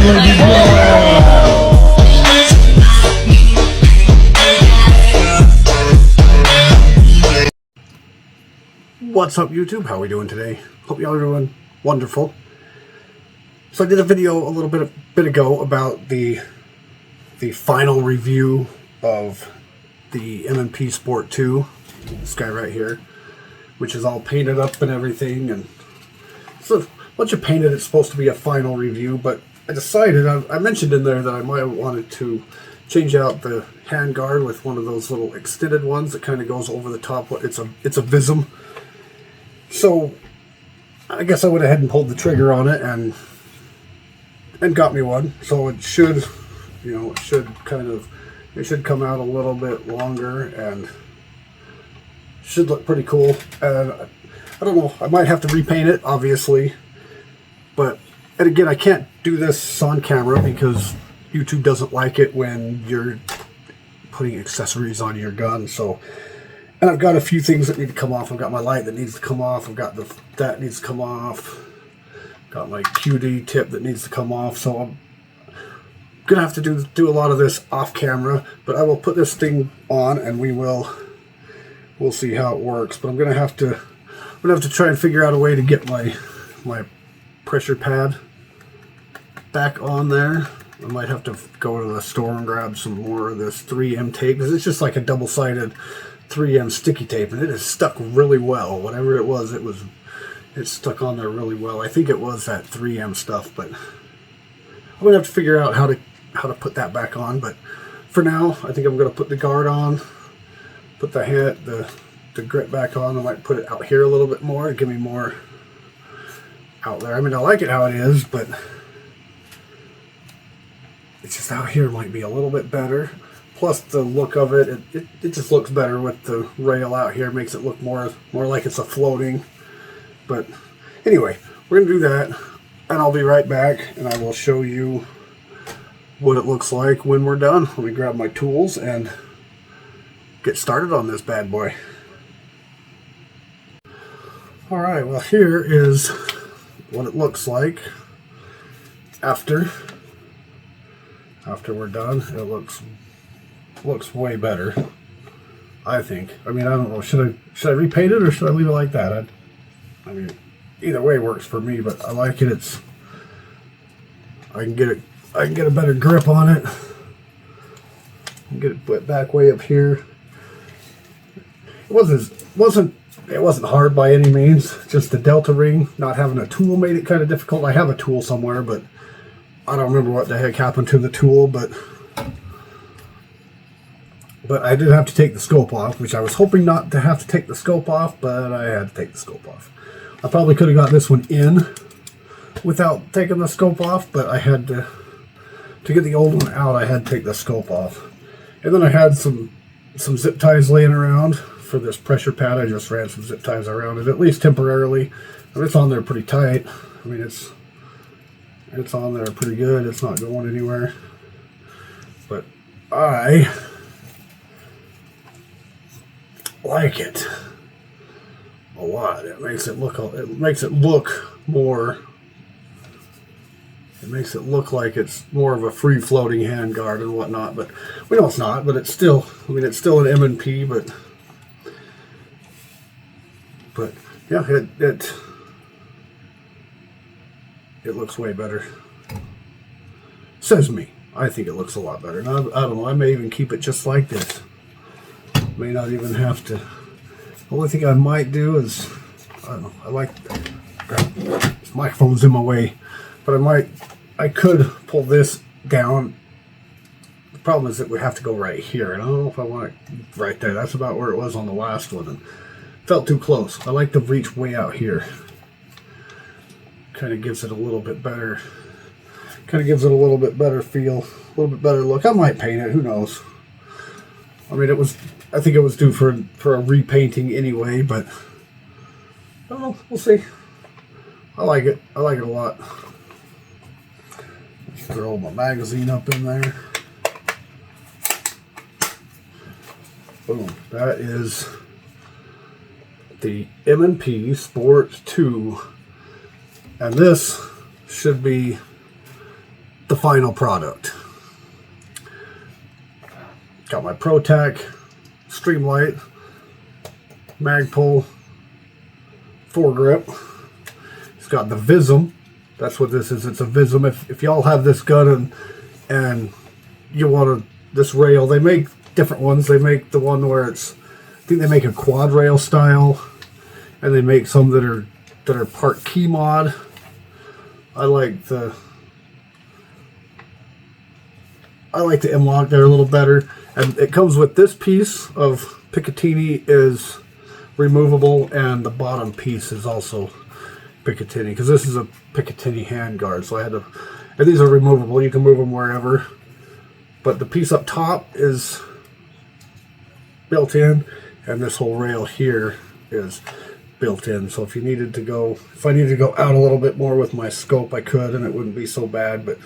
What's up, YouTube? How are we doing today? Hope y'all are doing wonderful. So I did a video a little bit ago about the final review of the M&P Sport 2, this guy right here, which is all painted up and everything. And so once you paint it, it's supposed to be a final review, but I decided, I mentioned in there that I might have wanted to change out the hand guard with one of those little extended ones that kind of goes over the top. It's a vism. So I guess I went ahead and pulled the trigger on it and got me one. So it should, it should come out a little bit longer and should look pretty cool. And I don't know, I might have to repaint it, obviously. But, and again, I can't do this on camera because YouTube doesn't like it when you're putting accessories on your gun. So, and I've got a few things that need to come off. I've got my light that needs to come off. I've got that needs to come off. Got my QD tip that needs to come off. So I'm gonna have to do a lot of this off camera. But I will put this thing on and we'll see how it works. But I'm gonna have to try and figure out a way to get my pressure pad back on there. I might have to go to the store and grab some more of this 3M tape, because it's just like a double-sided 3M sticky tape, and it is stuck really well. Whatever it was, it stuck on there really well. I think it was that 3M stuff, but I'm gonna have to figure out how to put that back on. But for now, I think I'm gonna put the guard on, put the grip back on. I might put it out here a little bit more to give me more out there. I mean, I like it how it is, but it's just out here might be a little bit better. Plus the look of it just looks better with the rail out here. Makes it look more like it's a floating. But anyway, we're gonna do that, and I'll be right back, and I will show you what it looks like when we're done. Let me grab my tools and get started on this bad boy. All right, well, here is what it looks like after we're done. It looks way better, I think. I mean, I don't know, should I repaint it or should I leave it like that? I mean, either way works for me, but I like it. I can get a better grip on it. Get it put back way up here. It wasn't hard by any means. Just the delta ring, not having a tool made it kind of difficult. I have a tool somewhere, but I don't remember what the heck happened to the tool, but I did have to take the scope off, which I was hoping not to have to take the scope off, but I had to take the scope off. I probably could have got this one in without taking the scope off, but I had to get the old one out, I had to take the scope off. And then I had some zip ties laying around for this pressure pad. I just ran some zip ties around it, at least temporarily. And it's on there pretty tight. I mean, it's on there pretty good. It's not going anywhere. But I like it a lot. It makes it look like it's more of a free floating hand guard and whatnot, but we know it's not. But it's still, I mean, it's still an M&P, but yeah, it looks way better. Says me. I think it looks a lot better. And I don't know, I may even keep it just like this. May not even have to. The only thing I might do is, I don't know, this microphone's in my way, but I could pull this down. The problem is that we have to go right here, and I don't know if I want it right there. That's about where it was on the last one, and felt too close. I like to reach way out here. Kind of gives it a little bit better. Kind of gives it a little bit better feel, a little bit better look. I might paint it. Who knows? I mean, I think it was due for a repainting anyway, but I don't know. We'll see. I like it. I like it a lot. Just throw my magazine up in there. Boom. That is the M&P Sport 2. And this should be the final product. Got my ProTac Streamlight Magpul foregrip. It's got the Vism. That's what this is. It's a Vism. If y'all have this gun and you want this rail, they make different ones. They make the one where it's, I think they make a quad rail style, and they make some that are part key mod. I like the M-LOK there a little better, and it comes with this piece of Picatinny is removable, and the bottom piece is also Picatinny, because this is a Picatinny handguard, so I had to, and these are removable, you can move them wherever, but the piece up top is built in, and this whole rail here is built in, so if I needed to go out a little bit more with my scope, I could, and it wouldn't be so bad. But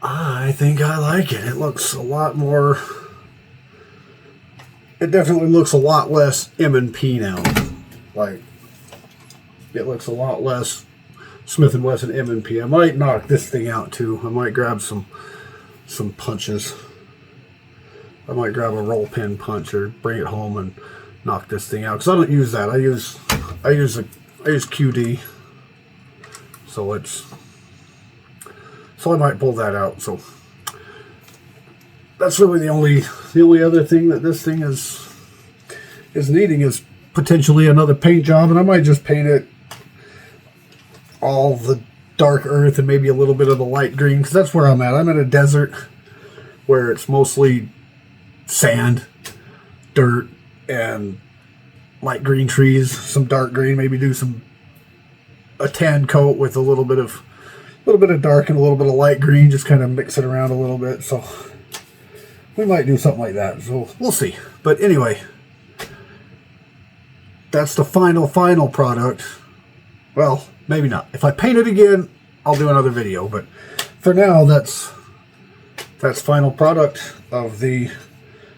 I think I like it. It looks a lot more, it definitely looks a lot less M&P now. Like, it looks a lot less Smith & Wesson M&P. I might knock this thing out too. I might grab some punches. I might grab a roll pin punch or bring it home and knock this thing out, because I don't use that. I use QD, so I might pull that out. So that's really the only other thing that this thing is needing is potentially another paint job, and I might just paint it all the dark earth and maybe a little bit of the light green, because that's where I'm at. I'm in a desert where it's mostly sand, dirt, and light green trees, some dark green, maybe do a tan coat with a little bit of dark and a little bit of light green, just kind of mix it around a little bit. So we might do something like that, so we'll see. But anyway, that's the final product. Well, maybe not. If I paint it again, I'll do another video, but for now, that's final product of the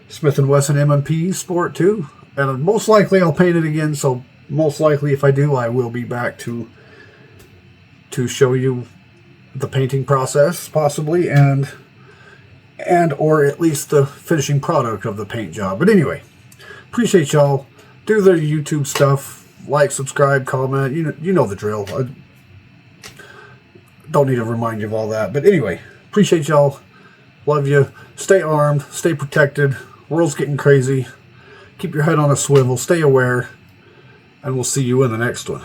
Smith & Wesson M&P Sport 2, and most likely I'll paint it again, so most likely if I do, I will be back to show you the painting process, possibly, and or at least the finishing product of the paint job. But anyway, appreciate y'all. Do the YouTube stuff, like, subscribe, comment, you know the drill. I don't need to remind you of all that, but anyway, appreciate y'all. Love you. Stay armed, stay protected. World's getting crazy. Keep your head on a swivel, stay aware, and we'll see you in the next one.